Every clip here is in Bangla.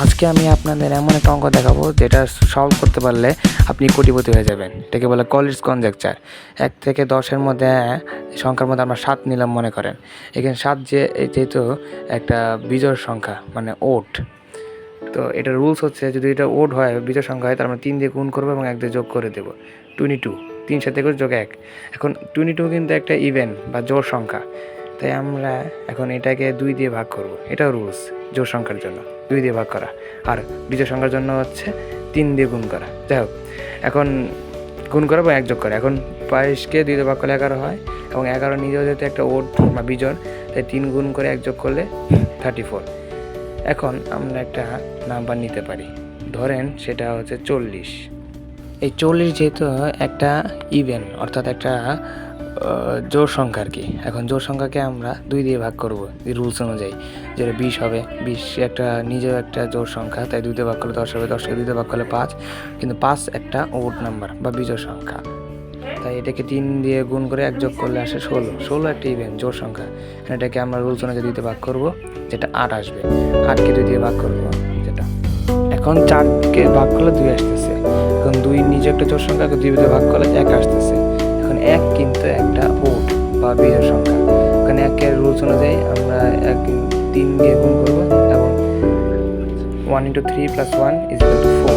আজকে আমি আপনাদের এমন একটা অঙ্ক দেখাবো যেটা সলভ করতে পারলে আপনি কোটিপতি হয়ে যাবেন। এটাকে বলে কলিজ কনজেকচার। 1 থেকে 10-এর মধ্যে সংখ্যার মধ্যে আমরা 7 নিলাম মনে করেন। এখানে 7 যেহেতু একটা বিজোড় সংখ্যা মানে ওড, তো এটার রুলস হচ্ছে যদি এটা ওড হয় বিজোড় সংখ্যা হয় তার মানে 3 দিয়ে গুণ করবো এবং 1 দিয়ে যোগ করে দেবো। 22, 3 সাথে করে যোগ 1। এখন 22 কিন্তু একটা ইভেন বা জোড় সংখ্যা, তাই আমরা এখন এটাকে 2 দিয়ে ভাগ করব। এটাও রুলস জোড় সংখ্যার জন্য 2 দিয়ে ভাগ করা, আর বিজোড় সংখ্যার জন্য হচ্ছে 3 দিয়ে গুণ করা। যাই হোক, এখন গুণ করা বা 1 যোগ করা। এখন 22কে 2 দিয়ে ভাগ করলে 11 হয় এবং 11 নিজেও যেহেতু একটা ওড বা বিজোড়, তাই 3 গুণ করে 1 যোগ করলে 34। এখন আমরা একটা নাম্বার নিতে পারি, ধরেন সেটা হচ্ছে 40। এই 40 যেহেতু একটা ইভেন অর্থাৎ একটা জোড় সংখ্যা আর কি। এখন জোড় সংখ্যাকে আমরা 2 দিয়ে ভাগ করব এই রুলস অনুযায়ী, যেটা 20 হবে। 20 একটা নিজেও একটা জোড় সংখ্যা, তাই 2 দিয়ে ভাগ করলে 10 হবে। 10কে 2 দিয়ে ভাগ করলে 5, কিন্তু 5 একটা ওড নাম্বার বা বিজোড় সংখ্যা, তাই এটাকে 3 দিয়ে গুণ করে 1 যোগ করলে আসে 16। 16 একটা ইভেন জোড় সংখ্যা, এটাকে আমরা রুলস অনুযায়ী 2 দিয়ে ভাগ করব, যেটা 8 আসবে। 8কে 2 দিয়ে ভাগ করব, যেটা এখন 4কে ভাগ করলে 2 আসতেছে। এখন 2 নিজে একটা জোড় সংখ্যাকে 2 দিয়ে ভাগ করলে 1 আসতেছে। এখন 1 কিন্তু একটা ওড বা বিজোড় সংখ্যা, এখানে 1-এর রুলস অনুযায়ী আমরা 3 দিয়ে গুণ করব এবং 1 × 3 + 1 = 4।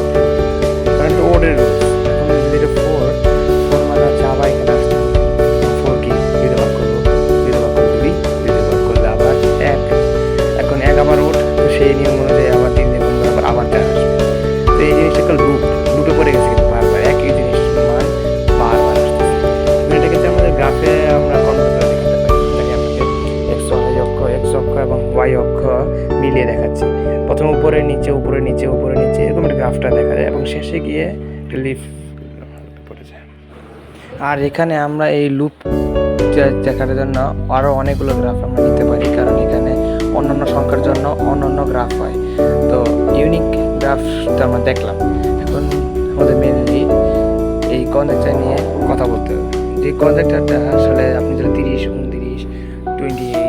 কারণ এটা ওডের রুলস। এখন যদি এটা 4 মানে হচ্ছে আবার এখানে আসতে হবে 4 কি 2 দিয়ে ভাগ করবো, 2 দিয়ে ভাগ করলে 2, 2 দিয়ে ভাগ করলে আবার 1। এখন 1 আবার ওড, তো সেই নিয়ম অনুযায়ী আবার 3 দিয়ে গুণ করে আবার 4 আসবে। তো এই জিনিসটা একটা লুপে পড়ে গেছে, কিন্তু বারবার একই জিনিস মান বারবার আসতেছে। এটাকে যে আমাদের গ্রাফে আমরা কনভার্ট করে দেখাতে পারি, এটাকে আপনাকে x অক্ষ এবং y অক্ষ মিলিয়ে দেখাচ্ছি। প্রথমে উপরে নিচে উপরে নিচে উপরে নিচে এরকম একটা গ্রাফটা দেখা যায় এবং শেষে গিয়ে একটা লিফ পড়ে যায়। আর এখানে আমরা এই লুপ দেখার জন্য আরও অনেকগুলো গ্রাফ আমরা নিতে পারি, কারণ এখানে অন্যান্য সংখ্যার জন্য অন্যান্য গ্রাফ হয়। তো ইউনিক গ্রাফটা আমরা দেখলাম। এখন আমাদের মেনলি এই কনজেকচার নিয়ে কথা বলতে হবে। যে কনজেকচারটা আসলে আপনি যদি 30, 29, 28